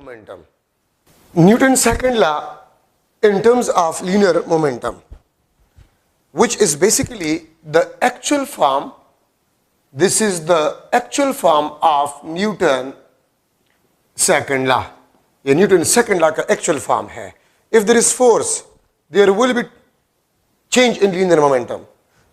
momentum. Newton's second law in terms of linear momentum, which is basically the actual form. This is the actual form of Newton second law. ये Newton second law का actual form है. If there is force, there will be change in linear momentum,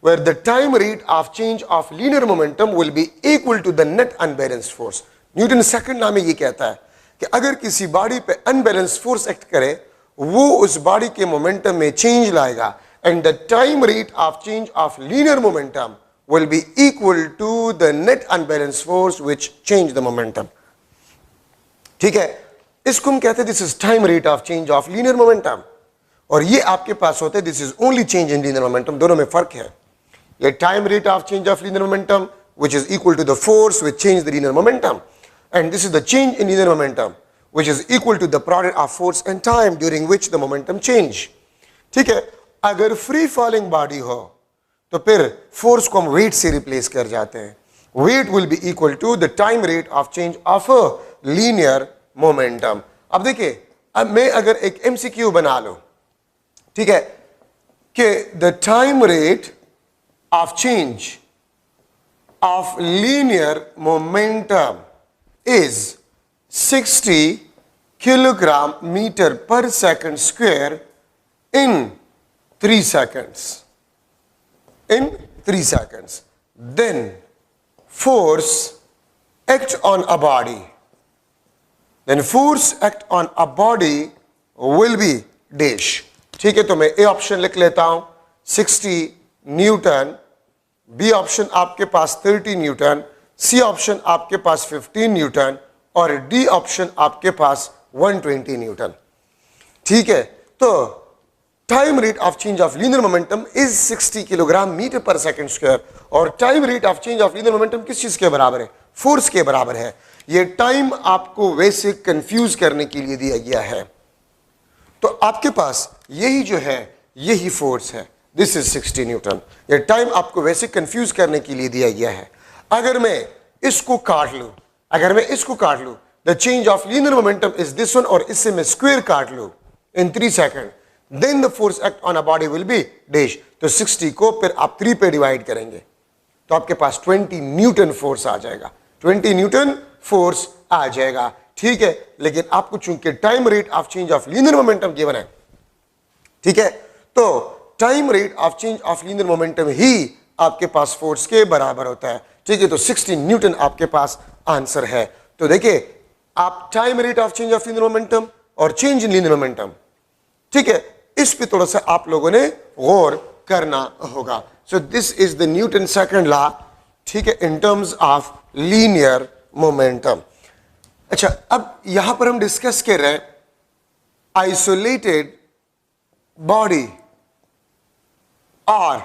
where the time rate of change of linear momentum will be equal to the net unbalanced force. Newton second law में ये कहता है कि अगर किसी body पे unbalance force act करे, वो उस बॉडी के मोमेंटम में चेंज लाएगा, and the time rate of change of linear momentum will be equal to the net unbalanced force which change the momentum. ठीक है, इसको हम कहते हैं this is time rate of change of linear momentum, और ये आपके पास होते हैं this is only change in linear momentum. दोनों में फर्क है. ये time rate of change of linear momentum which is equal to the force which change the linear momentum, and this is the change in linear momentum which is equal to the product of force and time during which the momentum change. ठीक है, अगर free falling body हो तो फिर force को हम wait से replace कर जाते हैं. Weight will be equal to the time rate of change of linear momentum. अब देखिए, अब मैं अगर एक एमसीक्यू बना लूं, ठीक है, कि the time rate of change of linear momentum is 60 kilogram metre पर second square in 3 seconds. In 3 seconds, then force act on a body. Then force act on a body will be dash. ठीक है, तो मैं A option लिख लेता हूं 60 Newton, B option आपके पास 30 Newton, C option आपके पास 15 न्यूटन, और डी ऑप्शन आपके पास 120 न्यूटन. ठीक है, तो time rate of change of linear momentum is 60 kilogram metre पर सेकंड स्क्वायर, और time rate of change of linear momentum किस चीज के बराबर है? फोर्स के बराबर है. ये टाइम आपको वैसे कंफ्यूज करने के लिए दिया गया है. तो आपके पास यही जो है यही फोर्स है, दिस इज 60 न्यूटन. ये टाइम आपको वैसे कंफ्यूज करने के लिए दिया गया है. अगर मैं इसको काट लूं, the change of linear momentum is this one, और इससे मैं स्क्वायर काट लूं इन 3 second, then the force act on a body will be dash. तो 60 को फिर आप 3 पे डिवाइड करेंगे तो आपके पास 20 न्यूटन फोर्स आ जाएगा. 20 न्यूटन फोर्स आ जाएगा. ठीक है, लेकिन आपको चूंकि time rate of change of linear momentum given है, ठीक है, तो time rate of change of linear momentum ही आपके पास फोर्स के बराबर होता है. ठीक है, तो 60 न्यूटन आपके पास आंसर है. तो देखिए, आप time rate of change of linear momentum और चेंज इन लीनियर मोमेंटम, ठीक है, इस पे थोड़ा सा आप लोगों ने गौर करना होगा. So this is the Newton second law, ठीक है, in terms of linear momentum. अच्छा, अब यहां पर हम डिस्कस कर रहे हैं आइसोलेटेड बॉडी और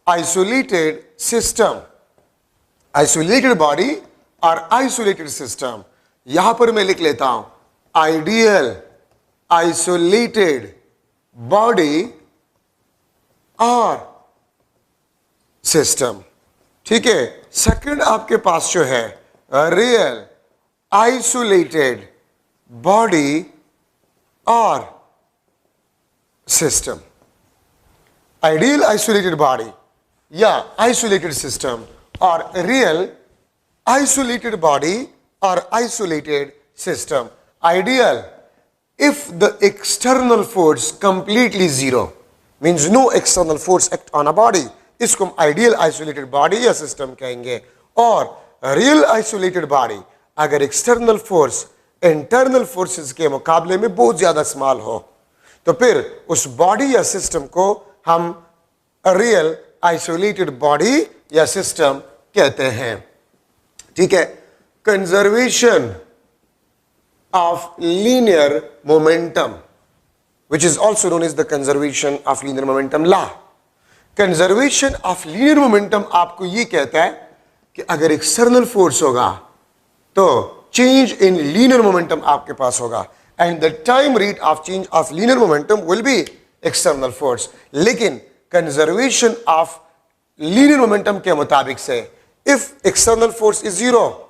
आइसोलेटेड सिस्टम. आइसोलेटेड बॉडी और आइसोलेटेड सिस्टम. यहां पर मैं लिख लेता हूं आइडियल आइसोलेटेड बॉडी और सिस्टम. ठीक है, सेकंड आपके पास जो है रियल आइसोलेटेड बॉडी और सिस्टम. आइडियल आइसोलेटेड बॉडी या आइसोलेटेड सिस्टम और रियल आइसोलेटेड बॉडी और isolated system. Ideal if the external force completely zero, means no external force act on a body, इसको हम ideal isolated body या system कहेंगे. और real isolated body अगर external force internal forces के मुकाबले में बहुत ज्यादा स्मॉल हो, तो फिर उस बॉडी या सिस्टम को हम real isolated body या सिस्टम कहते हैं. ठीक है, conservation of linear momentum, which is also known as the conservation of linear momentum law. Conservation of linear momentum आपको ये कहता है कि अगर एक्सटर्नल फोर्स होगा तो चेंज इन लीनियर मोमेंटम आपके पास होगा, and the time rate of change of linear momentum will B external force. लेकिन कंजर्वेशन ऑफ लीनियर मोमेंटम के मुताबिक से if external force is zero,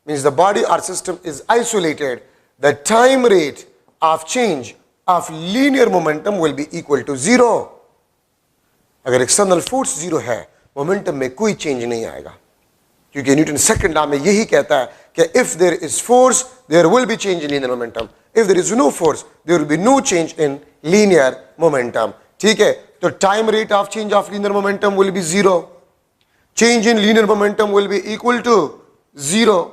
means the body or system is isolated, the time rate of change of linear momentum will be equal to 0. अगर external force 0 है, momentum में कोई change नहीं आएगा, क्योंकि न्यूटन सेकंड लॉ में यही कहता है कि if there is force there will be change in linear momentum, if there is no force there will be no change in linear momentum. ठीक है, तो time rate of change of linear momentum will be 0, change in linear momentum will be equal to 0.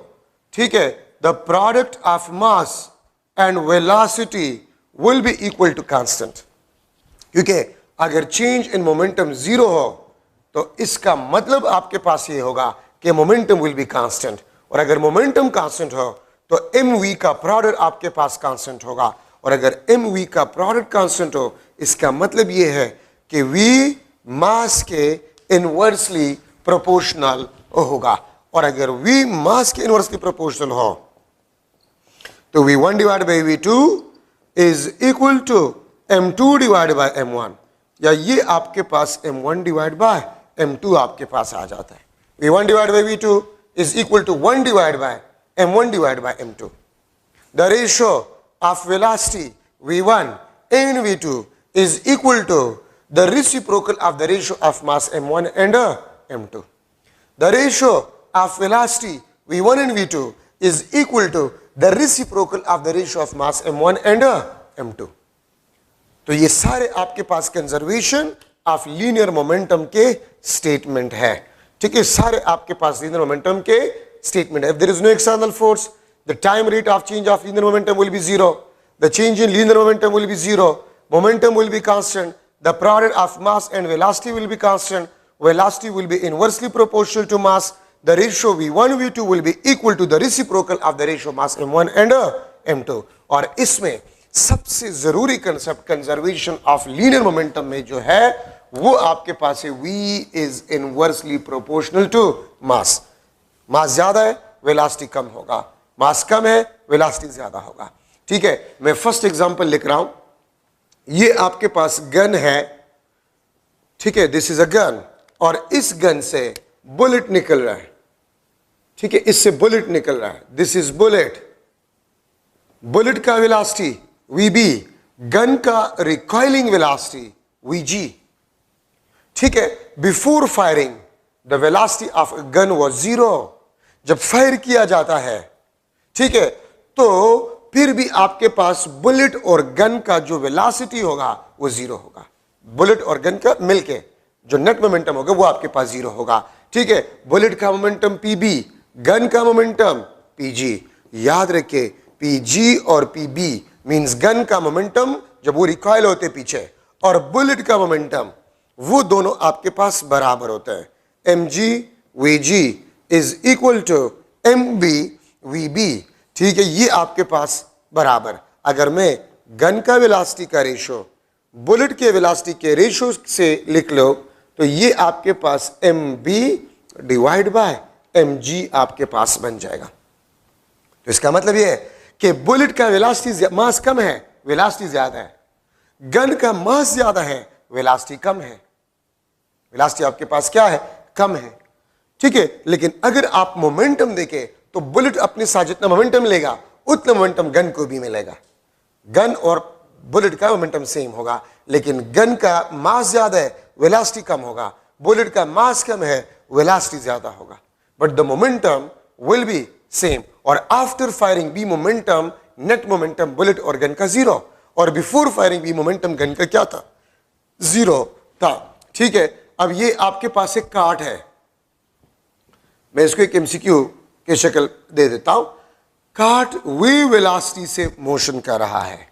ठीक है, the product of mass and velocity will be equal to constant. क्योंकि अगर change in momentum 0 हो तो इसका मतलब आपके पास ये होगा कि मोमेंटम विल बी कांस्टेंट, और अगर मोमेंटम कांस्टेंट हो तो mv का प्रोडक्ट आपके पास कांस्टेंट होगा, और अगर mv का प्रोडक्ट कांस्टेंट हो इसका मतलब ये है कि v मास के इनवर्सली प्रोपोर्शनल होगा, और अगर v मास के इनवर्सली प्रोपोर्शनल हो तो v1 divide by v2 is equal to m2 divide by m1, या ये आपके पास m1 डिवाइड बाय m2 आपके पास आ जाता है. v1 divide by v2 is equal to 1 divide by m1 divide by m2. The ratio of velocity v1 and v2 is equal to the reciprocal of the ratio of mass m1 and m2. The ratio of velocity v1 and v2 is equal to the reciprocal of the ratio of mass m1 and m2. तो ये सारे आपके पास conservation of linear momentum के statement है. ठीक है, सारे आपके पास लीनियर मोमेंटम के स्टेटमेंट है. If there is no external force the time rate of change of linear momentum will be 0, the change in linear momentum will be 0, momentum will be constant, the product of mass and velocity will be constant, velocity will be inversely proportional to mass, the ratio v1 v2 will be equal to the reciprocal of the ratio mass m1 and m2. और इसमें सबसे जरूरी concept conservation of linear momentum में जो है वो आपके पास है v is inversely proportional to mass. मास ज्यादा है वेलोसिटी कम होगा, मास कम है वेलोसिटी ज्यादा होगा. ठीक है, मैं फर्स्ट एग्जांपल लिख रहा हूं. ये आपके पास गन है, ठीक है, दिस इज अ गन, और इस गन से बुलेट निकल रहा है. ठीक है, इससे बुलेट निकल रहा है, दिस इज बुलेट. बुलेट का वेलोसिटी vb, गन का रिकॉइलिंग वेलोसिटी vg. ठीक है, before firing the velocity of gun was 0. जब फायर किया जाता है, ठीक है, तो फिर भी आपके पास बुलेट और गन का जो वेलोसिटी होगा वो 0 होगा. बुलेट और गन का मिलके जो नेट मोमेंटम होगा वो आपके पास 0 होगा. ठीक है, बुलेट का मोमेंटम pb, गन का मोमेंटम pg. याद रखिए pg और pb मींस गन का मोमेंटम जब वो रिकॉइल होते पीछे, और बुलेट का मोमेंटम वो दोनों आपके पास बराबर होते हैं. mg vg is equal to mb vb. ठीक है, ये आपके पास बराबर. अगर मैं गन का वेलोसिटी का रेशो बुलेट के वेलोसिटी के रेशो से लिख लो तो ये आपके पास mb डिवाइड बाय mg आपके पास बन जाएगा. तो इसका मतलब ये है कि बुलेट का वेलोसिटी मास कम है, वेलोसिटी ज्यादा है. गन का मास ज्यादा है, वेलोसिटी कम है. वेलोसिटी आपके पास क्या है, कम है. ठीक है, लेकिन अगर आप मोमेंटम देखें तो बुलेट अपने साथ जितना मोमेंटम लेगा उतना मोमेंटम गन को भी मिलेगा. गन और बुलेट का मोमेंटम सेम होगा, लेकिन गन का मास ज्यादा है, वेलोसिटी कम होगा. बुलेट का मास कम है, वेलोसिटी ज्यादा होगा, but the momentum will be same. और after firing B momentum, net momentum bullet और गन का 0, और before firing B momentum gun का क्या था, 0 था. ठीक है, अब ये आपके पास एक कार्ट है, मैं इसको एक एमसीक्यू की शक्ल दे देता हूं. कार्ट वे वेलोसिटी से मोशन कर रहा है.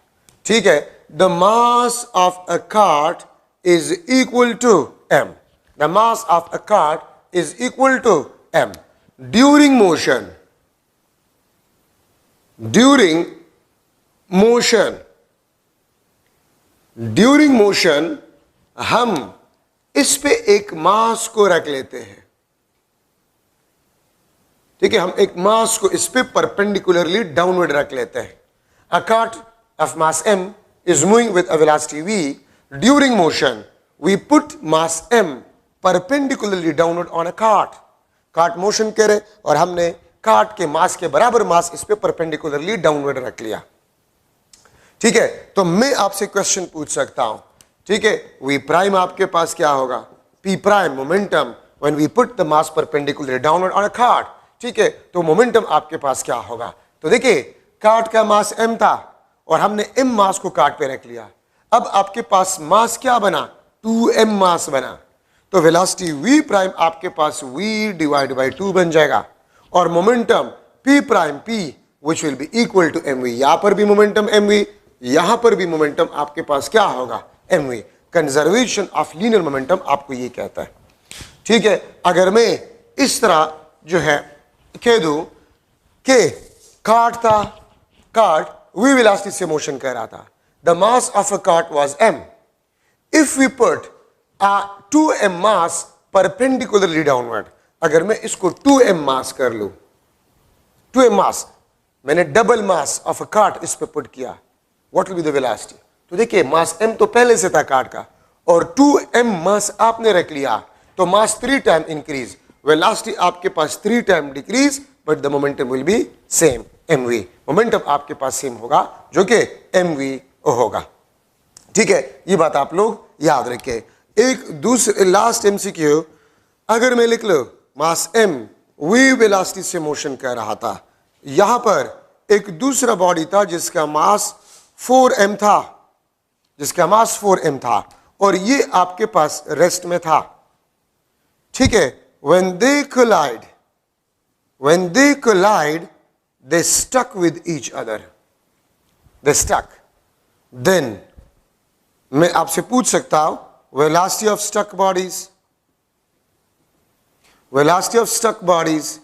ठीक है, the mass of a cart is equal to m. The mass of a cart is equal to m. During motion, during motion हम इस पे एक मास को रख लेते हैं. ठीक है, हम एक मास को इस पे परपेंडिकुलरली डाउनवर्ड रख लेते हैं. A cart of mass m is moving with a velocity v. During motion we put mass m perpendicularly downward on a cart. Cart motion करे और हमने काट के मास के बराबर मास इस पे परपेंडिकुलरली डाउनवर्ड रख लिया। ठीक है, तो मैं आपसे क्वेश्चन पूछ सकता हूं, ठीक है, वी प्राइम आपके पास क्या होगा, p prime momentum when we put the mass perpendicularly downward on a cart. ठीक है, तो मोमेंटम आपके पास क्या होगा, तो देखिए कार्ट का मास m था और हमने m मास को कार्ट पे रख लिया। अब आपके पास मास क्या बना, 2m मास बना, तो वेलोसिटी v प्राइम आपके पास v डिवाइड बाई 2 बन जाएगा और momentum p prime p which will be equal to mv। यहां पर भी मोमेंटम mv, यहां पर भी मोमेंटम आपके पास क्या होगा, mv। Conservation of linear momentum आपको ये कहता है। ठीक है, अगर मैं इस तरह जो है कह दूं कि कार्ट था, कार्ट v वेलोसिटी से मोशन कर रहा था, the mass of a cart was m, if we put a 2m mass perpendicularly downward, अगर मैं इसको 2m मास कर लूं, 2m मास, मैंने double mass of a cart इस पे पुट किया, what will be the velocity, तो देखिए मास m तो पहले से था कार्ट का और 2m मास आपने रख लिया, तो मास 3 टाइम इंक्रीज, वेलोसिटी आपके पास 3 time decrease, but the momentum will be same, mv। Momentum आपके पास सेम होगा जो कि mv होगा। ठीक है, ये बात आप लोग याद रखें। एक दूसरे लास्ट एमसीक्यू, अगर मैं लिख लो मास m v वेलोसिटी से मोशन कर रहा था, यहां पर एक दूसरा बॉडी था जिसका मास 4m था, जिसका मास 4m था और ये आपके पास रेस्ट में था। ठीक है, when they collide they stuck with each other, they stuck, then मैं आपसे पूछ सकता हूं velocity of stuck bodies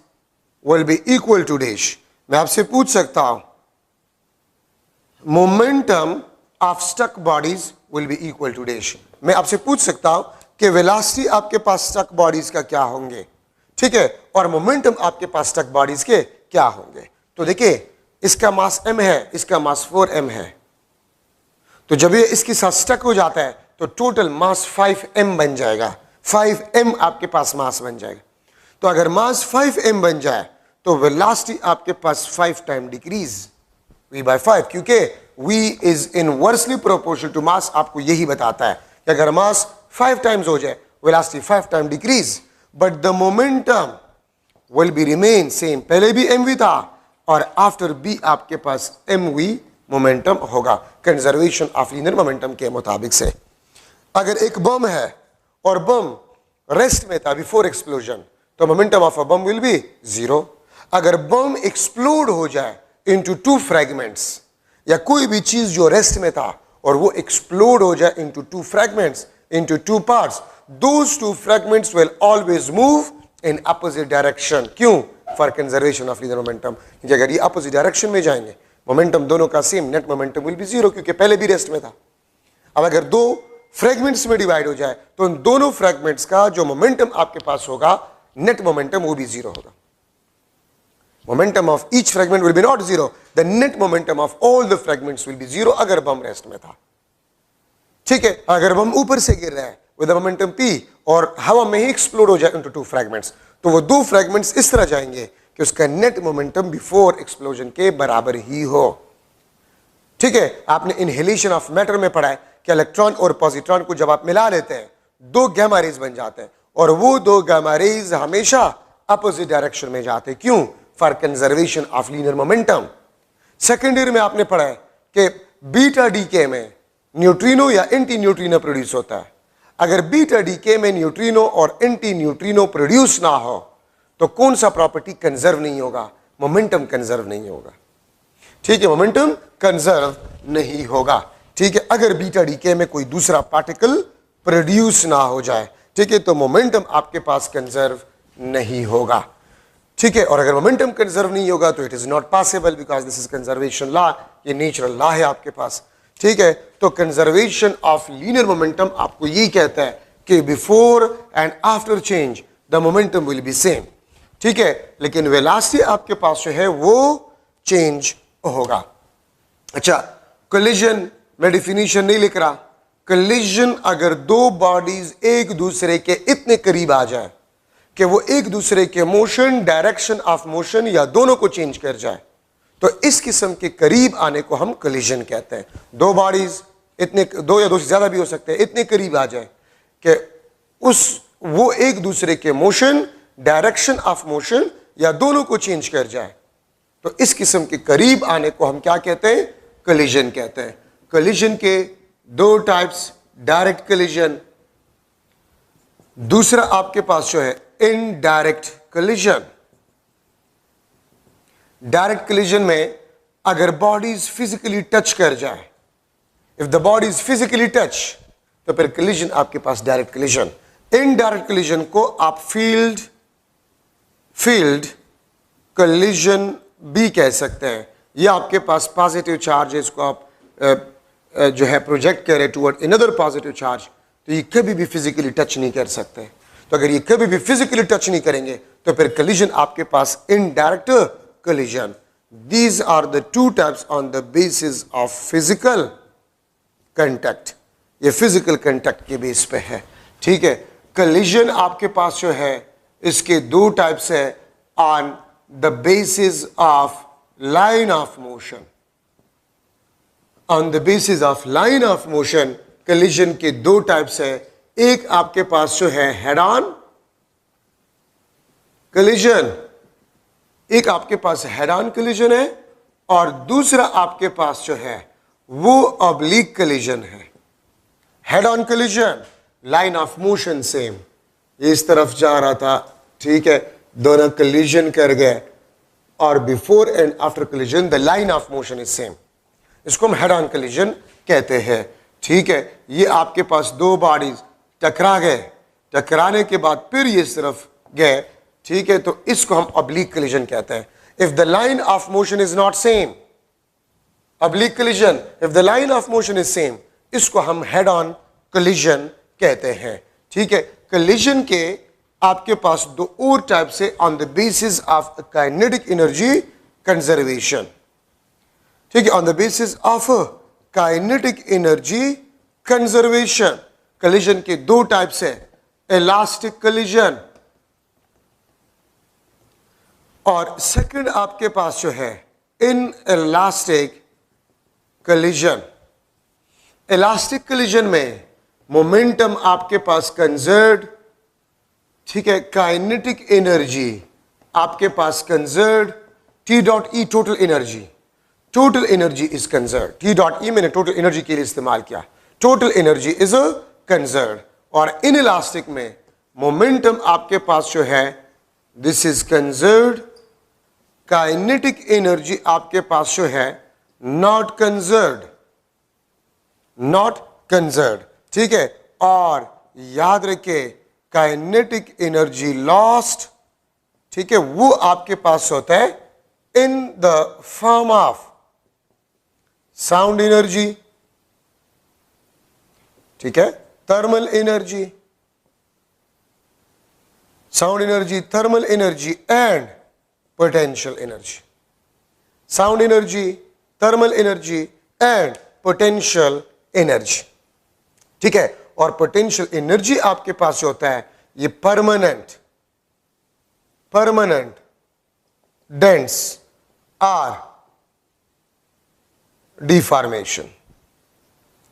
will be equal to dash। मैं आपसे पूछ सकता हूं momentum of stuck bodies will be equal to dash। मैं आपसे पूछ सकता हूं कि वेलोसिटी आपके पास स्टक बॉडीज का क्या होंगे, ठीक है, और मोमेंटम आपके पास स्टक बॉडीज के क्या होंगे। तो देखिए इसका मास m है, इसका मास 4m है, तो जब ये इसके साथ स्टक हो जाता है तो टोटल मास 5m बन जाएगा, 5m आपके पास मास बन जाएगा। तो अगर मास 5m बन जाए तो वेलोसिटी आपके पास 5 टाइम डिक्रीज, v by 5, क्योंकि v is inversely proportional to mass, आपको यही बताता है कि अगर मास 5 टाइम्स हो जाए velocity 5 time decrease, but the momentum will be remain same. पहले भी mv था और आफ्टर b आपके पास mv मोमेंटम होगा कंजर्वेशन ऑफ लीनियर मोमेंटम के मुताबिक से। अगर एक बम है और बम रेस्ट में था बिफोर एक्सप्लोजन, तो momentum of a bomb will be 0। अगर बम एक्सप्लोड हो जाए इनटू 2 फ्रैगमेंट्स, या कोई भी चीज जो रेस्ट में था और वो एक्सप्लोड हो जाए into 2 fragments, into 2 parts, those 2 fragments will always move in opposite direction। क्यों? for conservation of linear momentum, क्योंकि अगर ये opposite direction में जाएंगे मोमेंटम दोनों का same, net momentum will be 0, क्योंकि पहले भी रेस्ट में था। अब अगर 2 फ्रैगमेंट्स में डिवाइड हो जाए तो उन दोनों फ्रैगमेंट्स का जो मोमेंटम आपके पास होगा, नेट मोमेंटम, वो भी 0 होगा। Momentum of each fragment will be not 0, the net momentum of all the fragments will be 0 अगर बम रेस्ट में था। ठीक है, अगर बम ऊपर से गिर रहा है विद मोमेंटम p और हवा में ही एक्सप्लोड हो जाए इनटू 2 फ्रैगमेंट्स, तो वो 2 फ्रैगमेंट्स इस तरह जाएंगे कि उसका नेट मोमेंटम बिफोर एक्सप्लोजन के बराबर ही हो। ठीक है, आपने इनहेलेशन ऑफ मैटर में पढ़ा है कि इलेक्ट्रॉन और पॉजिट्रॉन को जब आप मिला लेते हैं 2 गैमा रेज बन जाते हैं और वो 2 गैमा रेज हमेशा अपोजिट डायरेक्शन में जाते हैं। क्यों? For conservation of linear momentum. Second year में आपने पढ़ा है कि बीटा डीके में न्यूट्रिनो या एंटी न्यूट्रिनो प्रोड्यूस होता है। अगर बीटा डीके में न्यूट्रिनो और एंटी न्यूट्रिनो प्रोड्यूस ना हो तो कौन सा प्रॉपर्टी कंजर्व नहीं होगा? मोमेंटम कंजर्व नहीं होगा। ठीक है, मोमेंटम कंजर्व नहीं होगा। ठीक है, अगर बीटा डीके में कोई दूसरा पार्टिकल प्रोड्यूस ना हो जाए, ठीक है, तो मोमेंटम आपके पास कंजर्व नहीं होगा। ठीक है, और अगर मोमेंटम कंजर्व नहीं होगा तो it is not possible, because this is conservation law, ये नेचुरल लॉ है आपके पास। ठीक है, तो कंजर्वेशन ऑफ लीनियर मोमेंटम आपको यही कहता है कि before and after change the momentum will be same. ठीक है, लेकिन वेलोसिटी आपके पास जो है वो चेंज होगा। अच्छा, कोलिजन में डिफिनीशन नहीं लिख रहा। कोलिजन अगर 2 बॉडीज एक दूसरे के इतने करीब आ जाए कि वो एक दूसरे के मोशन, डायरेक्शन ऑफ मोशन या दोनों को चेंज कर जाए, तो इस किस्म के करीब आने को हम कोलिजन कहते हैं। दो बॉडीज इतने, दो या दो से ज्यादा भी हो सकते हैं, इतने करीब आ जाए कि वो एक दूसरे के मोशन, डायरेक्शन ऑफ मोशन या दोनों को चेंज कर जाए, तो इस किस्म के करीब आने को हम क्या कहते हैं? कोलिजन कहते हैं। कोलिजन के दो टाइप्स, डायरेक्ट कोलिजन, दूसरा आपके पास जो है इनडायरेक्ट कोलिजन। डायरेक्ट कोलिजन में अगर बॉडीज फिजिकली टच कर जाए, if the bodies physically touch, तो फिर कोलिजन आपके पास डायरेक्ट कोलिजन। इनडायरेक्ट कोलिजन को आप फील्ड कोलिजन भी कह सकते हैं। ये आपके पास पॉजिटिव चार्जेस को आप जो है प्रोजेक्ट करें टुवर्ड अनदर पॉजिटिव चार्ज, तो ये कभी भी फिजिकली टच नहीं कर सकते। तो अगर ये कभी भी फिजिकली टच नहीं करेंगे तो फिर कोलिजन आपके पास indirect collision. These are the two types on the basis of physical contact. ये फिजिकल कंटैक्ट के बेस पे है, ठीक है। कोलिजन आपके पास जो है इसके दो टाइप्स है on the basis of line of motion. On the basis of line of motion collision के दो टाइप्स है। एक आपके पास जो है हेड ऑन कोलिजन, एक आपके पास हेड ऑन कोलिजन है, और दूसरा आपके पास जो है वो ऑब्लिक कोलिजन है। Head on collision, line of motion same, ये इस तरफ जा रहा था, ठीक है, दोनों कोलिजन कर गए, और before and after collision the line of motion is same, इसको हम हेड ऑन कोलिजन कहते हैं, ठीक है। ये आपके पास दो बॉडीज टकरा गए, टकराने के बाद फिर ये इस तरफ गए, ठीक है, तो इसको हम ऑब्लिक कोलिजन कहते हैं। If the line of motion is not same, oblique collision, if the line of motion is same, इसको हम हेड ऑन कोलिजन कहते हैं, ठीक है। कोलिजन के आपके पास दो और टाइप से on the basis of kinetic energy conservation, ठीक है, on the basis of kinetic energy conservation. Collision के दो टाइप्स है, इलास्टिक कोलिजन और सेकंड आपके पास जो है inelastic collision. Elastic collision में मोमेंटम आपके पास कंजर्व्ड, ठीक है, काइनेटिक एनर्जी आपके पास conserved, T dot E total energy, total energy is conserved. T dot E मैंने टोटल एनर्जी के लिए इस्तेमाल किया, टोटल एनर्जी इज कंजर्व्ड। और इन इलास्टिक में मोमेंटम आपके पास जो है this is conserved, kinetic energy आपके पास जो है नॉट कंजर्व्ड, नॉट कंजर्व्ड, ठीक है। और याद रखे काइनेटिक एनर्जी लॉस्ट, ठीक है, वो आपके पास होता है in the form of sound energy, ठीक है, thermal energy, sound energy, thermal energy and potential energy. Sound energy, thermal energy and potential energy, ठीक है। और पोटेंशियल एनर्जी आपके पास जो होता है ये परमानेंट डेंस आर डिफॉर्मेशन,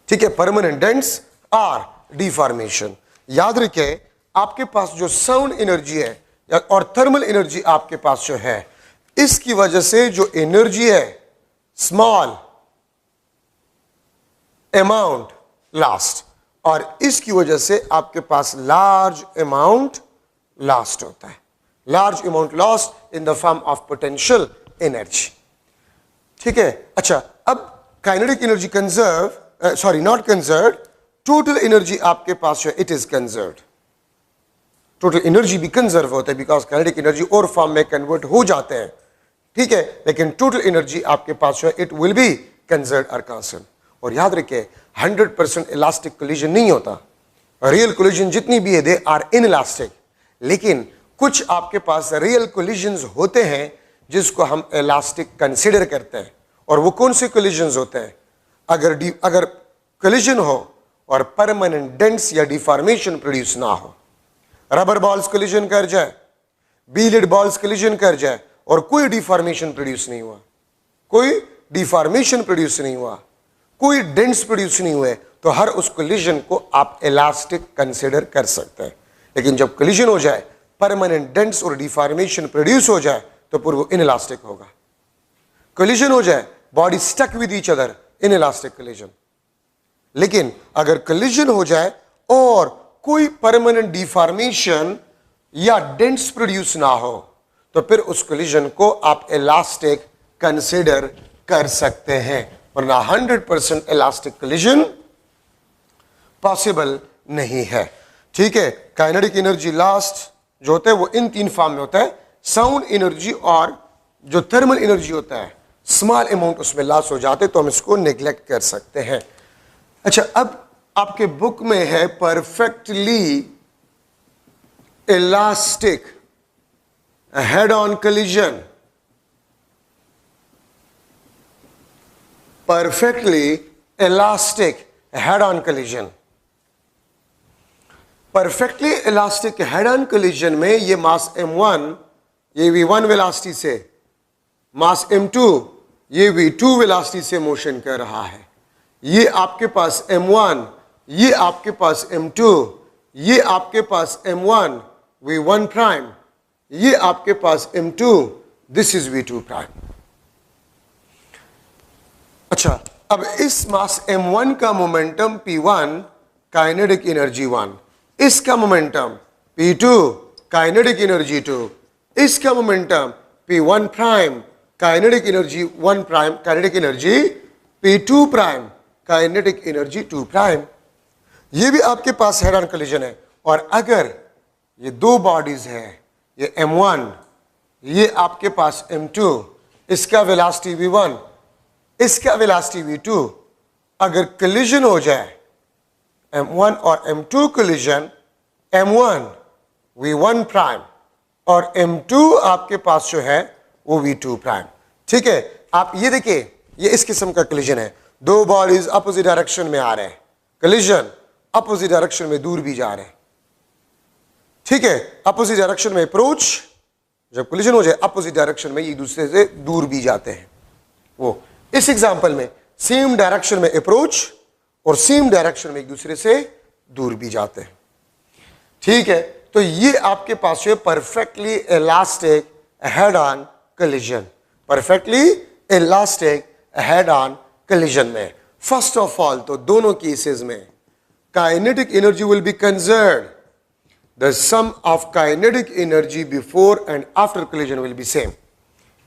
ठीक है, परमानेंट डेंस आर डिफॉर्मेशन। याद रखे आपके पास जो साउंड एनर्जी है और थर्मल एनर्जी आपके पास जो है, इसकी वजह से जो एनर्जी है स्मॉल अमाउंट लास्ट, और इसकी वजह से आपके पास लार्ज अमाउंट लास्ट होता है, large amount lost in the form of potential energy, ठीक है। अच्छा, अब kinetic energy conserve, sorry not conserve, total energy आपके पास जो है it is conserved. Total energy भी कंजर्व होता है बिकॉज काइनेटिक एनर्जी और फॉर्म में कन्वर्ट हो जाते हैं, ठीक है, लेकिन टोटल एनर्जी आपके पास जो है इट विल बी कंजर्व्ड और कांस्टेंट। और याद रखिए 100% इलास्टिक कोलिजन नहीं होता, रियल कोलिजन जितनी भी है दे आर इनइलास्टिक, लेकिन कुछ आपके पास रियल कोलिजन्स होते हैं जिसको हम इलास्टिक कंसिडर करते हैं। और वो कौन से कोलिजन्स होते हैं? अगर कोलिजन हो और परमानेंट डेंस या डिफॉर्मेशन प्रोड्यूस ना हो, रबर बॉल्स कोलिजन कर जाए, बीलेड बॉल्स कोलिजन कर जाए और कोई डिफॉर्मेशन प्रोड्यूस नहीं हुआ, कोई डिफॉर्मेशन प्रोड्यूस नहीं हुआ, कोई डेंट्स प्रोड्यूस नहीं हुए, तो हर उस कोलिजन को आप इलास्टिक कंसिडर कर सकते हैं। लेकिन जब कोलिजन हो जाए, परमानेंट डेंट्स और डिफॉर्मेशन प्रोड्यूस हो जाए, तो फिर वो इनइलास्टिक होगा। कोलिजन हो जाए, body stuck with each other, inelastic collision. लेकिन अगर कोलिजन हो जाए और कोई परमानेंट डिफॉर्मेशन या डेंट्स प्रोड्यूस ना हो, तो फिर उस कोलिजन को आप इलास्टिक कंसिडर कर सकते हैं, वरना 100% इलास्टिक कोलिजन पॉसिबल नहीं है। ठीक है, काइनेटिक एनर्जी लास्ट जो होता है वो इन तीन फॉर्म में होता है, साउंड एनर्जी और जो थर्मल एनर्जी होता है, स्मॉल अमाउंट उसमें लॉस हो जाते, तो हम इसको नेग्लेक्ट कर सकते हैं। अच्छा, अब आपके बुक में है perfectly elastic head on collision, perfectly elastic head on collision. Perfectly elastic head on collision में ये मास m1 ये v1 वेलोसिटी से, मास m2 ये v2 वेलोसिटी से मोशन कर रहा है। ये आपके पास m1, ये आपके पास m2, ये आपके पास m1 v1 प्राइम, ये आपके पास m2, this is v2 prime. अच्छा, अब इस मास m1 का मोमेंटम p1 काइनेटिक एनर्जी 1, इसका मोमेंटम p2 काइनेटिक एनर्जी 2, इसका momentum p1 prime kinetic energy 1 prime, kinetic energy p2 prime kinetic energy 2 prime. ये भी आपके पास हेड ऑन कोलिजन है। और अगर ये दो बॉडीज हैं, ये m1, ये आपके पास m2, इसका वेलोसिटी v1, इसका वेलोसिटी v2, अगर कोलिजन हो जाए m1 और m2 collision, m1 v1 prime और m2 आपके पास जो है वो v2 प्राइम। ठीक है, आप ये देखिए, ये इस किस्म का कोलिजन है, दो बॉडीज अपोजिट डायरेक्शन में आ रहे हैं, कोलिजन अपोजिट डायरेक्शन में दूर भी जा रहे हैं। ठीक है, अपोजिट डायरेक्शन में अप्रोच, जब कोलिजन हो जाए अपोजिट डायरेक्शन में एक दूसरे से दूर भी जाते हैं। वो इस एग्जांपल में सेम डायरेक्शन में अप्रोच और सेम डायरेक्शन में एक दूसरे से दूर भी जाते हैं। ठीक है, तो ये आपके पास है perfectly elastic head on collision, perfectly elastic head on collision में। फर्स्ट ऑफ ऑल तो दोनों केसेस में kinetic energy will be conserved, the sum of kinetic energy before and after collision will be same.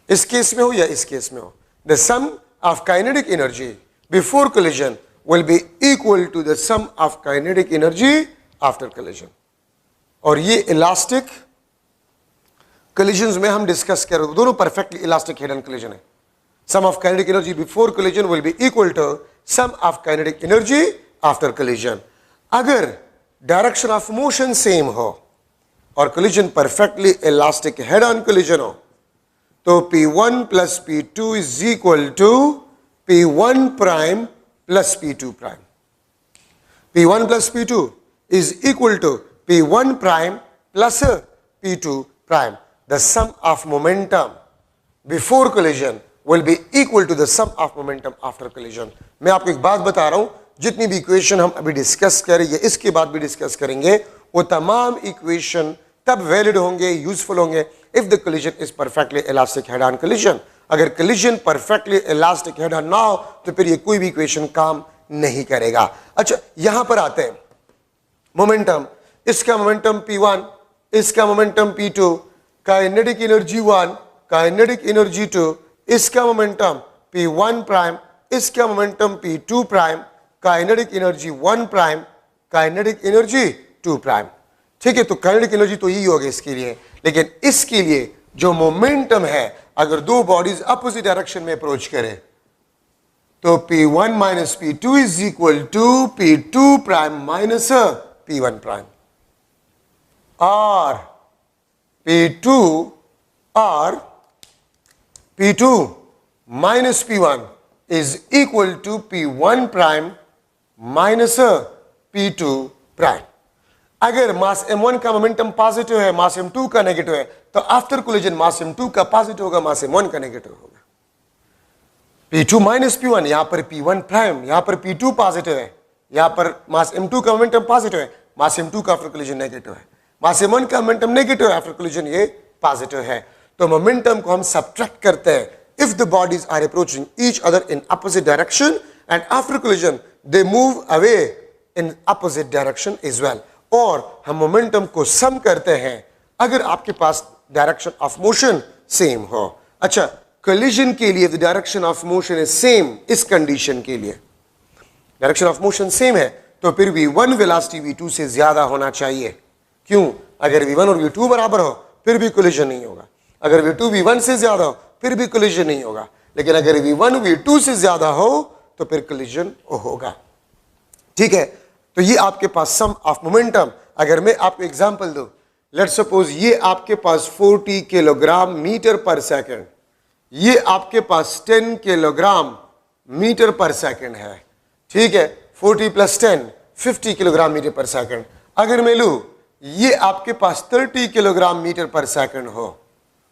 इस case में हो या इस case में हो, the sum of kinetic energy before collision will be equal to the sum of kinetic energy after collision। और ये elastic collisions में हम डिस्कस कर रहे हैं, दोनों perfectly elastic head on collision है। Sum of kinetic energy before collision will be equal to sum of kinetic energy after collision. अगर डायरेक्शन ऑफ मोशन सेम हो और collision perfectly elastic head on collision हो, तो P1 plus P2 is equal to P1 prime plus P2 prime। P1 plus P2 is equal to P1 prime plus P2 prime। The sum of momentum before collision will be equal to the sum of momentum after collision। मैं आपको एक बात बता रहा हूं, जितनी भी equation हम अभी डिस्कस करेंगे, इसके बाद भी डिस्कस करेंगे, वो तमाम इक्वेशन तब वैलिड होंगे, यूजफुल होंगे if the collision is perfectly elastic head on collision। अगर collision perfectly elastic head on ना हो तो फिर ये कोई भी इक्वेशन काम नहीं करेगा। अच्छा, यहां पर आते हैं मोमेंटम, इसका मोमेंटम P1, इसका momentum P2, kinetic energy 1, kinetic energy 2, इसका मोमेंटम P1 प्राइम, इसका momentum P2 prime, kinetic energy 1 prime, kinetic energy 2 prime. ठीक है, तो काइनेटिक एनर्जी तो यही होगी इसके लिए, लेकिन इसके लिए जो मोमेंटम है, अगर दो बॉडीज अपोजिट डायरेक्शन में अप्रोच करें, तो P1 minus P2 is equal to P2 prime minus P1 prime, और P2 minus P1 is equal to P1 prime minus P2 prime. अगर मास m1 का मोमेंटम पॉजिटिव है, मास m2 का negative है, तो आफ्टर कोलिजन मास m2 का positive होगा, मास m1 का नेगेटिव होगा। P2 माइनस P1, यहां पर P1 प्राइम, यहां पर P2 पॉजिटिव है, यहां पर मास m2 का मोमेंटम पॉजिटिव है, मास m2 का आफ्टर कोलिजन नेगेटिव है, मास m1 का मोमेंटम नेगेटिव है, आफ्टर कोलिजन ये पॉजिटिव है। तो मोमेंटम को हम सब्ट्रैक्ट करते हैं if the bodies are approaching each other in opposite direction and after collision they move away in opposite direction as well. और हम मोमेंटम को सम करते हैं अगर आपके पास डायरेक्शन ऑफ मोशन सेम हो। अच्छा, कोलिजन के लिए the direction of motion is same, इस कंडीशन के लिए डायरेक्शन ऑफ मोशन सेम है तो फिर v1 वेलोसिटी v2 से ज्यादा होना चाहिए। क्यों? अगर v1 और v2 बराबर हो फिर भी कोलिजन नहीं होगा, अगर v2 v1 से ज्यादा हो फिर भी कोलिजन नहीं होगा, लेकिन अगर v1 v2 से ज्यादा हो तो फिर कोलिजन होगा। ठीक है, तो ये आपके पास सम ऑफ मोमेंटम। अगर मैं आपको एग्जांपल दूं, लेट्स सपोज ये आपके पास 40 किलोग्राम मीटर पर सेकंड, ये आपके पास 10 किलोग्राम मीटर पर सेकंड है। ठीक है, 40 प्लस 10 50 किलोग्राम मीटर पर सेकंड। अगर मैं लूं ये आपके पास 30 किलोग्राम मीटर पर सेकंड हो,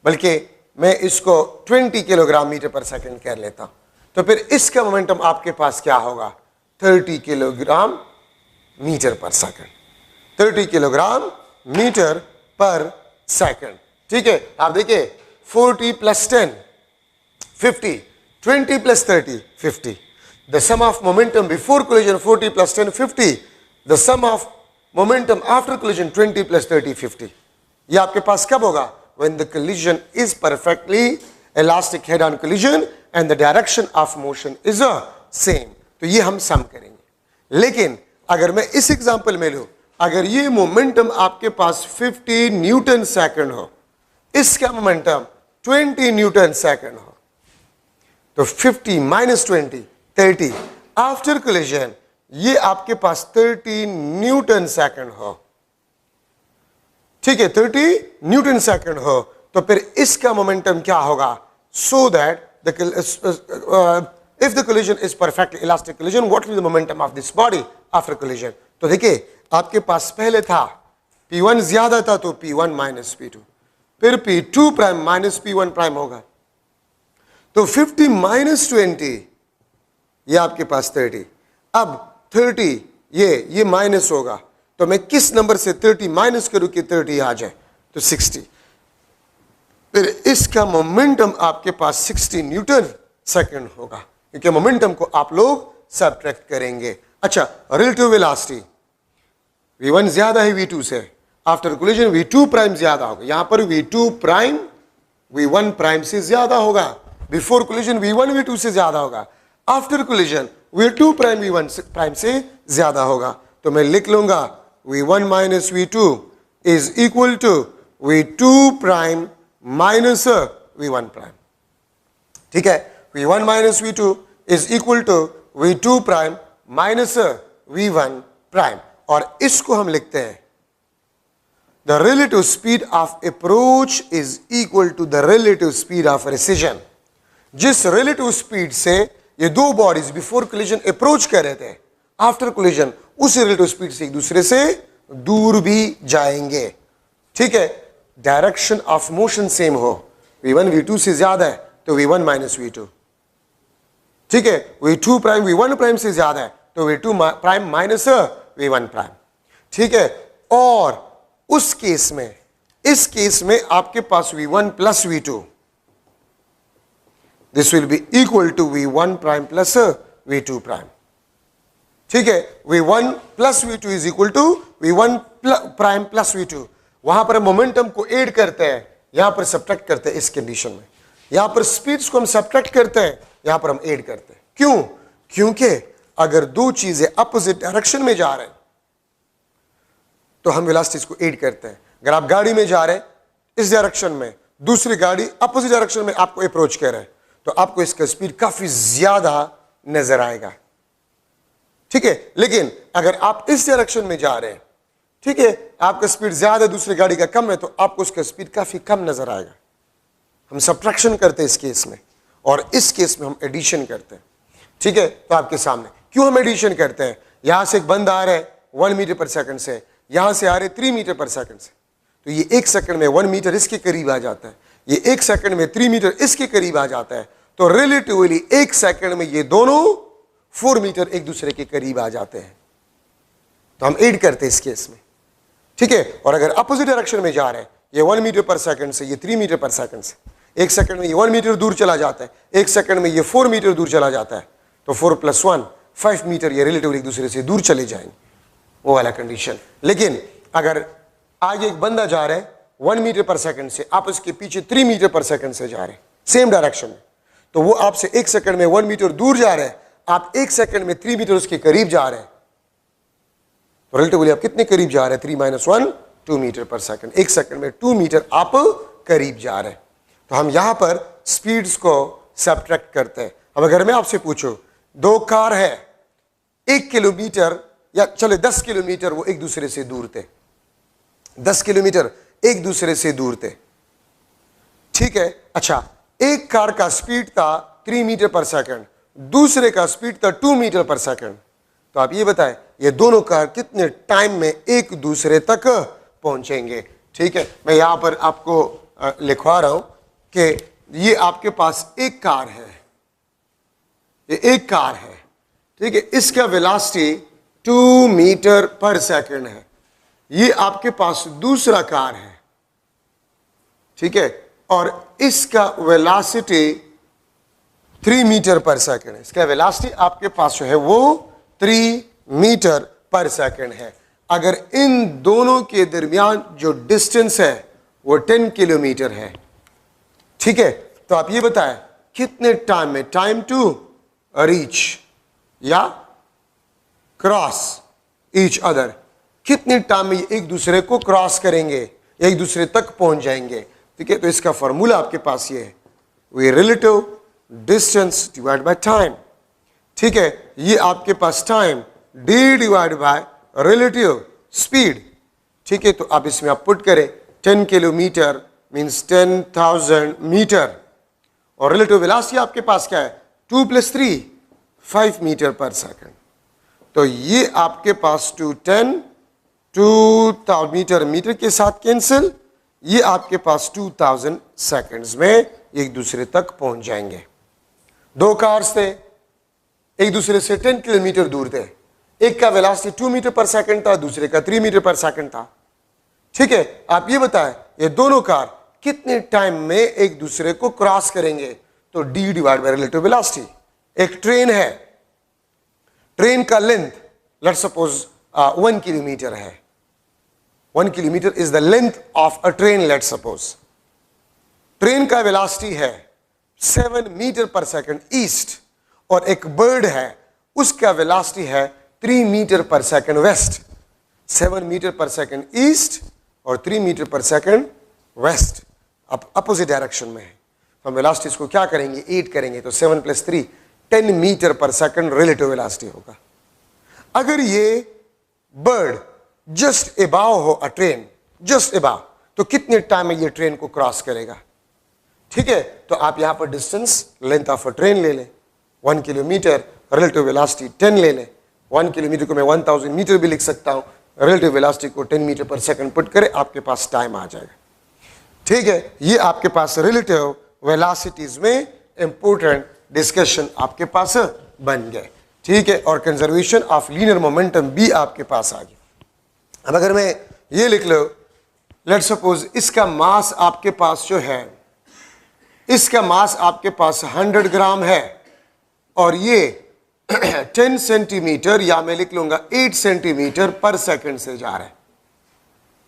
बल्कि मैं इसको 20 किलोग्राम मीटर पर सेकंड कह लेता हूं, तो फिर इसका मोमेंटम आपके पास क्या होगा? 30 किलोग्राम मीटर पर सेकंड, 30 किलोग्राम मीटर पर सेकंड। ठीक है, आप देखिए 40 plus 10 50, 20 plus 30 50, the sum of momentum before collision 40 plus 10 50, the sum of momentum after collision 20 plus 30 50। ये आपके पास कब होगा? when the collision is perfectly elastic head on collision and the direction of motion is a same। तो ये हम सम करेंगे। लेकिन अगर मैं इस एग्जांपल में लूं, अगर ये मोमेंटम आपके पास 50 न्यूटन सेकंड हो, इसका मोमेंटम 20 न्यूटन सेकंड हो, तो 50 माइनस 20 30, आफ्टर कोलिजन ये आपके पास 30 न्यूटन सेकंड हो। ठीक है, 30 न्यूटन सेकंड हो, तो फिर इसका मोमेंटम क्या होगा? So that if the collision is perfectly elastic collision, what will the momentum of this body after collision? तो देखिए आपके पास पहले था P1 ज्यादा था तो P1 माइनस P2, फिर P2 prime minus P1 prime होगा, तो 50 माइनस 20 ये आपके पास 30। अब 30 ये माइनस होगा, तो मैं किस नंबर से 30 माइनस करूं कि 30 आ जाए? तो 60। फिर इसका मोमेंटम आपके पास 60 न्यूटन सेकंड होगा, क्योंकि मोमेंटम को आप लोग सब्ट्रैक्ट करेंगे। अच्छा, रिलेटिव वेलोसिटी v1 ज्यादा है v2 से, आफ्टर कोलिजन v2 प्राइम ज्यादा होगा। यहां पर v2 प्राइम v1 प्राइम से ज्यादा होगा, बिफोर कोलिजन v1 v2 से ज्यादा होगा, after collision v2 prime v1 prime से ज्यादा होगा। तो मैं लिख लूंगा v1 minus v2 is equal to v2 prime minus v1 prime. ठीक है, v1 minus v2 is equal to v2 prime minus v1 prime. और इसको हम लिखते हैं the relative speed of approach is equal to the relative speed of recession. जिस relative speed से ये दो बॉडीज बिफोर कोलिजन अप्रोच कर रहे थे, आफ्टर कोलिजन उसी रिलेटिव स्पीड से एक दूसरे से दूर भी जाएंगे। ठीक है, डायरेक्शन ऑफ मोशन सेम हो, v1 v2 से ज्यादा है तो v1 माइनस v2। ठीक है, v2 प्राइम v1 प्राइम से ज्यादा है तो v2 prime minus v1 prime. ठीक है, और उस केस में, इस केस में आपके पास v1 plus v2, this will be equal to v1 prime plus v2 prime। ठीक है, v1 plus v2 is equal to v1 prime plus v2। वहां पर मोमेंटम को ऐड करते हैं, यहां पर सब्ट्रैक्ट करते हैं। इस कंडीशन में यहां पर स्पीड्स को हम सब्ट्रैक्ट करते हैं, यहां पर हम ऐड करते हैं। क्यों? क्योंकि अगर दो चीजें अपोजिट डायरेक्शन में जा रहे हैं तो हम वेलोसिटीज को ऐड करते हैं। अगर आप गाड़ी में जा रहे हैं इस डायरेक्शन में, दूसरी गाड़ी अपोजिट डायरेक्शन में आपको अप्रोच कर रहे हैं, तो आपको इसका स्पीड काफी ज्यादा नजर आएगा। ठीक है, लेकिन अगर आप इस डायरेक्शन में जा रहे हैं, ठीक है, आपका स्पीड ज्यादा दूसरी गाड़ी का कम है, तो आपको उसका स्पीड काफी कम नजर आएगा। हम सब्ट्रैक्शन करते हैं इस केस में, और इस केस में हम एडिशन करते हैं। ठीक है, तो आपके सामने क्यों हम एडिशन करते हैं? यहां से एक बंदा आ रहा है 1 मीटर पर सेकंड से, यहां से आ रहे 3 मीटर पर सेकंड से, तो ये 1 सेकंड में 1 मीटर इसके करीब आ जाता है, ये 1 सेकंड में 3 मीटर इसके करीब आ जाता है, तो रिलेटिवली 1 सेकंड में ये दोनों 4 मीटर एक दूसरे के करीब आ जाते हैं। तो हम ऐड करते हैं इस केस में, ठीक है। और अगर अपोजिट डायरेक्शन में जा रहे हैं, ये 1 मीटर पर सेकंड से ये 3 मीटर पर सेकंड से, 1 सेकंड में ये 1 मीटर दूर चला जाता है, 1 सेकंड में ये 4 मीटर दूर चला जाता है, तो 4 + 1 5 मीटर ये रिलेटिवली एक दूसरे से दूर चले जाएंगे, वो वाला कंडीशन। लेकिन अगर आगे एक बंदा जा रहा है 1 मीटर पर सेकंड से, आप उसके पीछे 3 मीटर पर सेकंड से जा रहे हैं सेम डायरेक्शन में, तो वो आपसे 1 सेकंड में 1 मीटर दूर जा रहे हैं, आप 1 सेकंड में 3 मीटर उसके करीब जा रहे हैं, तो रिलेटिवली आप कितने करीब जा रहे हैं? 3 - 1 2 मीटर पर सेकंड, 1 सेकंड में 2 मीटर आप करीब जा रहे हैं। तो हम यहां पर स्पीड्स को सब्ट्रैक्ट करते हैं। अब अगर मैं आपसे पूछूं, 2 कार है, 1 किलोमीटर या चले 10 किलोमीटर वो एक दूसरे से दूर थे, 10 किलोमीटर एक दूसरे से दूर थे, ठीक है। अच्छा, एक कार का स्पीड था 3 मीटर पर सेकंड, दूसरे का स्पीड था 2 मीटर पर सेकंड, तो आप ये बताएं ये दोनों कार कितने टाइम में एक दूसरे तक पहुंचेंगे? ठीक है, मैं यहां पर आपको लिखवा रहा हूं कि ये आपके पास एक कार है, ये एक कार है, ठीक है, इसका वेलोसिटी 2 मीटर पर सेकंड है। ये आपके पास दूसरा कार है, ठीक है, और इसका वेलोसिटी 3 मीटर पर सेकंड है। इसका वेलोसिटी आपके पास जो है वो 3 मीटर पर सेकंड है। अगर इन दोनों के दरमियान जो डिस्टेंस है वो 10 किलोमीटर है, ठीक है, तो आप ये बताएं कितने टाइम में, टाइम टू रीच या क्रॉस ईच अदर, कितने टाइम में एक दूसरे को क्रॉस करेंगे, एक दूसरे तक पहुंच जाएंगे, ठीक है। तो इसका फॉर्मूला आपके पास ये है, वे relative distance divide by time, ठीक है। ये आपके पास time d divide by relative speed, ठीक है। तो आप इसमें आप पुट करें 10 किलोमीटर मीन्स 10,000 मीटर, और रिलेटिव वेलोसिटी आपके पास क्या है? 2 + 3 5 मीटर पर सेकंड। तो ये आपके पास 210 मीटर, मीटर के साथ कैंसिल, ये आपके पास 2000 सेकंड्स में एक दूसरे तक पहुंच जाएंगे। 2 कार्स थे, एक दूसरे से 10 किलोमीटर दूर थे, एक का वेलोसिटी 2 मीटर पर सेकंड था, दूसरे का 3 मीटर पर सेकंड था, ठीक है। आप ये बताएं ये दोनों कार कितने टाइम में एक दूसरे को क्रॉस करेंगे? तो d divide by relative velocity. एक ट्रेन है, ट्रेन का लेंथ लेट्स सपोज 1 किलोमीटर है, 1 kilometre is the length of a train, let's suppose. Train का वेलोसिटी है 7 मीटर पर सेकंड ईस्ट, और एक बर्ड है उसका वेलोसिटी है 3 मीटर पर सेकंड वेस्ट। 7 मीटर पर सेकंड ईस्ट और 3 मीटर पर सेकंड वेस्ट, अब अपोजिट डायरेक्शन में है। हम वेलोसिटीज को क्या करेंगे? 8 करेंगे, तो 7 + 3 10 मीटर पर सेकंड रिलेटिव वेलोसिटी होगा। अगर ये बर्ड जस्ट अबाव हो अ ट्रेन, जस्ट अबाव, तो कितने टाइम में ये ट्रेन को क्रॉस करेगा? ठीक है, तो आप यहां पर distance length of a train ले लें 1 किलोमीटर, रिलेटिव वेलोसिटी 10 ले लें। 1 किलोमीटर को मैं 1000 मीटर भी लिख सकता हूं, रिलेटिव वेलोसिटी को 10 मीटर पर सेकंड पुट करें, आपके पास टाइम आ जाएगा। ठीक है, ये आपके पास रिलेटिव वेलोसिटीज में इंपोर्टेंट डिस्कशन आपके पास बन गए। ठीक है, और कंजर्वेशन ऑफ लीनियर मोमेंटम भी आपके पास आ गया। अब अगर मैं ये लिख लो, लेट सपोज इसका मास आपके पास जो है, इसका मास आपके पास 100 ग्राम है, और ये 10 सेंटीमीटर या मैं लिख लूंगा 8 सेंटीमीटर पर सेकंड से जा रहा है।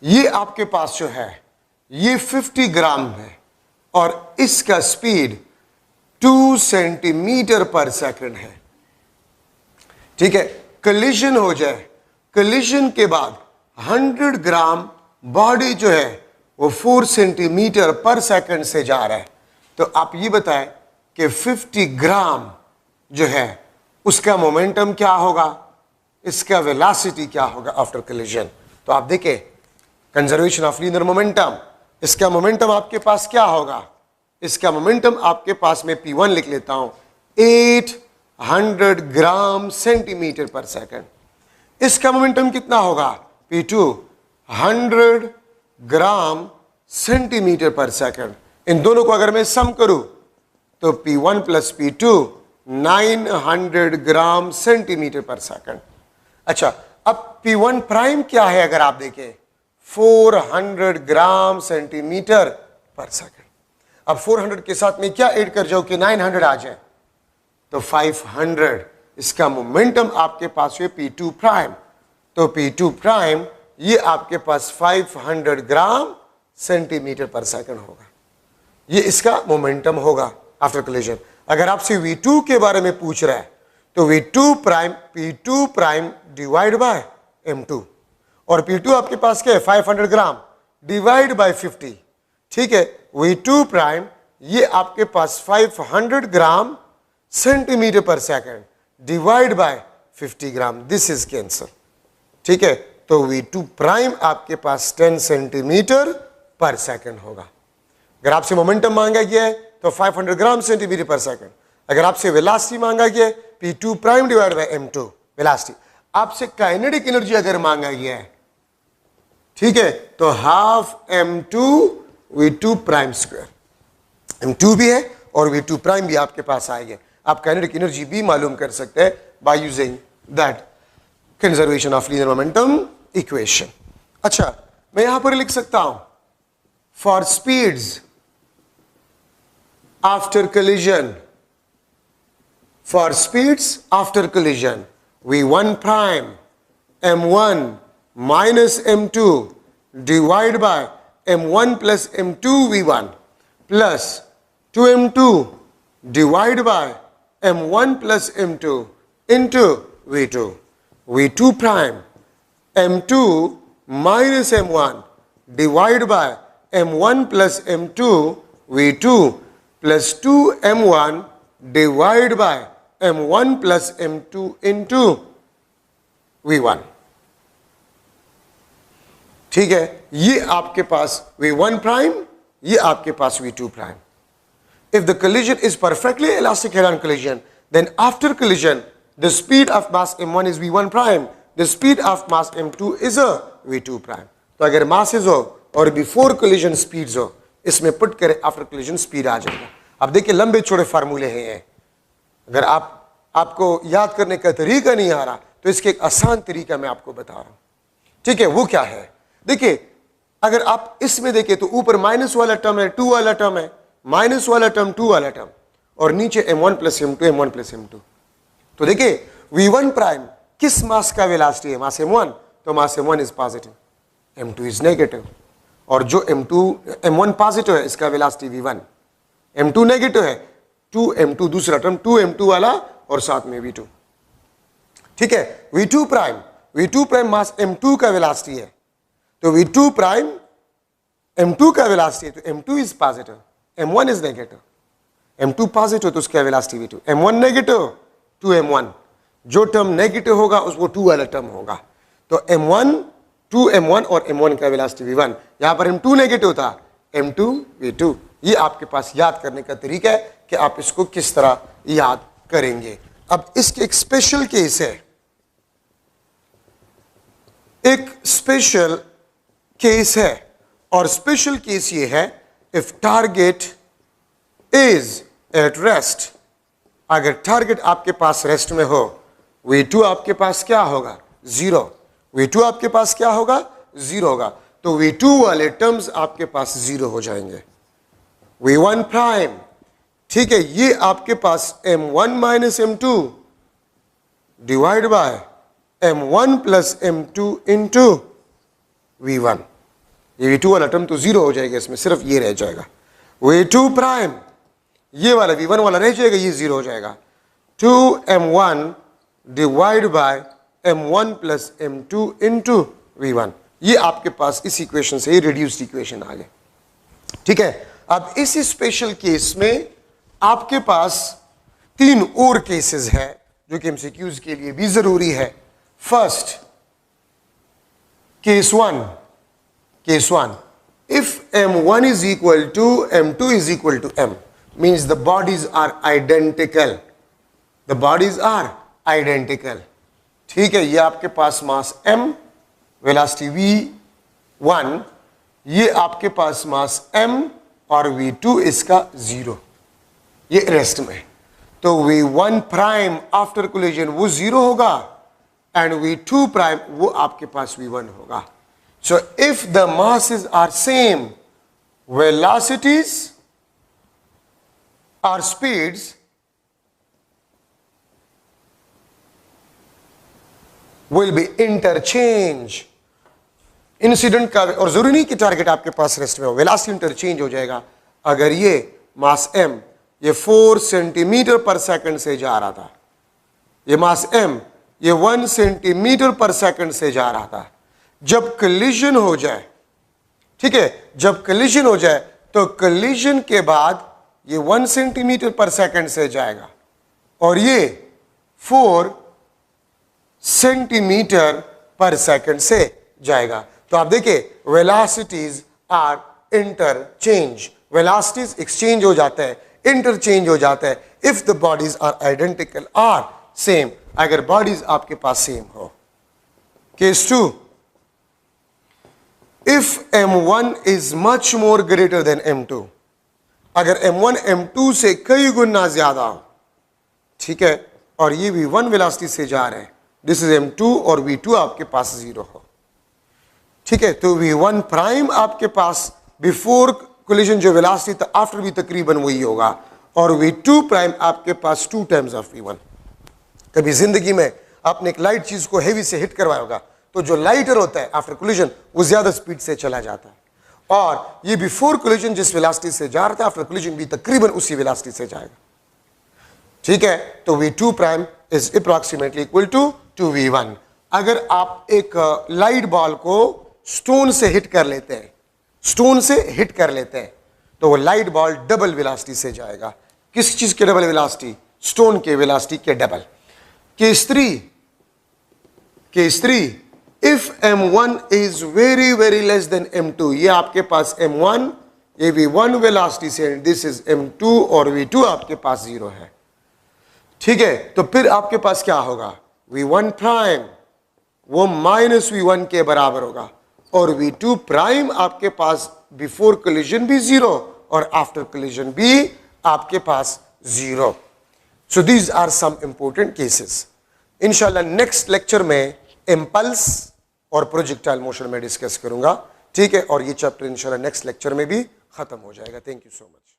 ये आपके पास जो है ये 50 ग्राम है, और इसका स्पीड 2 सेंटीमीटर पर सेकंड है। ठीक है, कलिजन हो जाए, कलिजन के बाद 100 ग्राम बॉडी जो है वो 4 सेंटीमीटर पर सेकंड से जा रहा है। तो आप ये बताएं कि 50 ग्राम जो है उसका मोमेंटम क्या होगा, इसका वेलोसिटी क्या होगा आफ्टर कलिजन। तो आप देखें कंजर्वेशन ऑफ लीनियर मोमेंटम, इसका मोमेंटम आपके पास क्या होगा, इसका मोमेंटम आपके पास में P1 लिख लेता हूं 800 ग्राम सेंटीमीटर पर सेकंड। इसका मोमेंटम कितना होगा P2 100 ग्राम सेंटीमीटर पर सेकंड। इन दोनों को अगर मैं सम करूं तो P1 plus P2 900 gram centimetre पर सेकंड। अच्छा, अब P1 प्राइम क्या है अगर आप देखें 400 ग्राम सेंटीमीटर पर सेकंड। अब 400 के साथ में क्या ऐड कर जाओ कि 900 आ जाए, तो 500। इसका मोमेंटम आपके पास है P2 प्राइम, तो P2 प्राइम ये आपके पास 500 ग्राम सेंटीमीटर पर सेकंड होगा। ये इसका मोमेंटम होगा आफ्टर कोलिजन। अगर आपसे V2 के बारे में पूछ रहा है तो V2 prime P2 prime divide by M2, और P2 आपके पास क्या है 500 ग्राम डिवाइड बाय 50। ठीक है, V2 प्राइम ये आपके पास 500 ग्राम सेंटीमीटर पर second divide by 50 gram. This is cancer. ठीक है, तो V2 प्राइम आपके पास 10 सेंटीमीटर पर सेकंड होगा। अगर आपसे मोमेंटम मांगा गया है तो 500 ग्राम सेंटीमीटर पर सेकंड। अगर आपसे वेलोसिटी मांगा गया है P2 prime divide by M2 velocity. आपसे काइनेटिक एनर्जी अगर मांगा गया है, ठीक है, तो half M2 V2 prime square. M2 भी है और V2 प्राइम भी आपके पास आएगा। आप काइनेटिक एनर्जी भी मालूम कर सकते हैं by using that conservation of linear momentum equation. अच्छा, मैं यहां पर लिख सकता हूं for speeds after collision, for speeds after collision V1 prime M1 minus M2 divide by M1 plus M2 V1 plus 2M2 divide by M1 plus M2 into V2। V2 prime M2 minus M1 divide by M1 plus M2 V2 plus 2M1 divide by M1 plus M2 into V1। ठीक है, ये आपके पास V1 prime, ये आपके पास V2 prime. If the collision is perfectly elastic head-on collision, then after collision, the speed of mass M1 is V1 prime, the speed of mass M2 is a V2 prime। तो अगर masses हो और before collision speeds हो, इसमें put करें after collision speed आ जाएगा। अब देखिए लंबे छोटे फार्मूले हैं ये। अगर आपको याद करने का तरीका नहीं आ रहा तो इसके एक आसान तरीका मैं आपको बता रहा हूं। ठीक है, वो क्या है? देखिए, अगर आप इसमें देखें तो ऊपर माइनस वाला टर्म है, 2 वाला टर्म है, माइनस वाला टर्म 2 वाला टर्म, और नीचे M1 plus M2 M1 plus M2। तो देखिए V1 प्राइम किस मास का वेलोसिटी है? मास M1, तो मास M1 is positive, M2 is negative, और जो M1 पॉजिटिव है इसका वेलोसिटी V1, M2 नेगेटिव है 2M2 दूसरा टर्म 2M2 वाला और साथ में V2। ठीक है, V2 प्राइम मास M2 का वेलोसिटी है, तो V2 प्राइम M2 का वेलोसिटी है, तो M2 is positive, M1 is negative. M2 positive तो उसका velocity V2, M1 negative 2M1, जो टर्म नेगेटिव होगा उसको 2 वाला टर्म होगा, तो M1 2M1 और M1 का वेलोसिटी V1। यहां पर M2 नेगेटिव था, M2 V2। ये आपके पास याद करने का तरीका है कि आप इसको किस तरह याद करेंगे। अब इसके एक स्पेशल केस है, एक स्पेशल केस है, और स्पेशल केस ये है if target is at rest. अगर टारगेट आपके पास रेस्ट में हो, V2 आपके पास क्या होगा? 0। V2 आपके पास क्या होगा? 0 होगा, तो V2 वाले टर्म्स आपके पास 0 हो जाएंगे। V1 प्राइम, ठीक है, ये आपके पास M1 minus M2 divide by M1 plus M2 into V1। ये V2 वाला टर्म तो 0 हो जाएगा, इसमें सिर्फ ये रह जाएगा। V2 प्राइम, ये वाला V1 वाला रह जाएगा, ये 0 हो जाएगा। 2M1 divide by M1 plus M2 into V1। ये आपके पास इस इक्वेशन से रिड्यूस्ड इक्वेशन आ गया। ठीक है, अब इस स्पेशल केस में आपके पास 3 और केसेस है जो कि MCQs के लिए भी जरूरी है। First, case 1, if M1 is equal to M2 is equal to M, means the bodies are identical, the bodies are identical। ठीक है, ये आपके पास मास M, वेलोसिटी V, 1, ये आपके पास मास m और v2 इसका 0, ये रेस्ट में। तो v1 प्राइम आफ्टर कोलिजन वो 0 होगा एंड v2 प्राइम वो आपके पास v1 होगा। So if the masses are same, velocities or speeds will be interchange। Incident का, और जरूरी नहीं कि टारगेट आपके पास रेस्ट में हो, वेलोसिटी इंटरचेंज हो जाएगा। अगर ये मास m ये 4 सेंटीमीटर पर सेकंड से जा रहा था, ये मास m ये 1 सेंटीमीटर पर सेकंड से जा रहा था, जब कलिजन हो जाए, ठीक है, जब कलिजन हो जाए तो कलिजन के बाद ये 1 सेंटीमीटर पर सेकंड से जाएगा और ये 4 सेंटीमीटर पर सेकंड से जाएगा। तो आप देखिए velocities are interchange, velocities exchange हो जाते हैं, इंटरचेंज हो जाता है if the bodies are identical are same, अगर बॉडीज आपके पास सेम हो। Case 2, if m1 is much more greater than m2, अगर m1 m2 से कई गुना ज्यादा हो, ठीक है, और ये भी 1 वेलोसिटी से जा रहे हैं, दिस इज m2 और v2 आपके पास 0 हो, ठीक है, तो v1 प्राइम आपके पास बिफोर कोलिजन जो वेलोसिटी था आफ्टर भी तकरीबन वही होगा, और v2 प्राइम आपके पास 2 टाइम्स ऑफ v1। कभी जिंदगी में आपने एक लाइट चीज को हेवी से हिट करवाया होगा, तो जो लाइटर होता है आफ्टर कोलिजन वो ज्यादा स्पीड से चला जाता है, और ये बिफोर कोलिजन जिस वेलोसिटी से जा रहा था आफ्टर कोलिजन भी तकरीबन उसी वेलोसिटी से जाएगा, ठीक है। तो v2 prime is approximately equal to v1। अगर आप एक लाइट बॉल को स्टोन से हिट कर लेते हैं, स्टोन से हिट कर लेते हैं, तो वो लाइट बॉल डबल वेलोसिटी से जाएगा। किस चीज के डबल वेलोसिटी? स्टोन के वेलोसिटी के double. Case 3, if m1 is very very less than m2, ये आपके पास m1 ये भी 1 वेलोसिटी से, दिस इज m2 और v2 आपके पास 0 है, ठीक है। तो फिर आपके पास क्या होगा? v1 प्राइम वो माइनस v1 के बराबर होगा, और v2 प्राइम आपके पास बिफोर कोलिजन भी 0 और आफ्टर कोलिजन भी आपके पास 0। So these are some important cases. इंशाल्लाह नेक्स्ट लेक्चर में इम्पल्स और प्रोजेक्टाइल मोशन में डिस्कस करूंगा, ठीक है, और ये चैप्टर इंशाल्लाह नेक्स्ट लेक्चर में भी खत्म हो जाएगा। Thank you so much.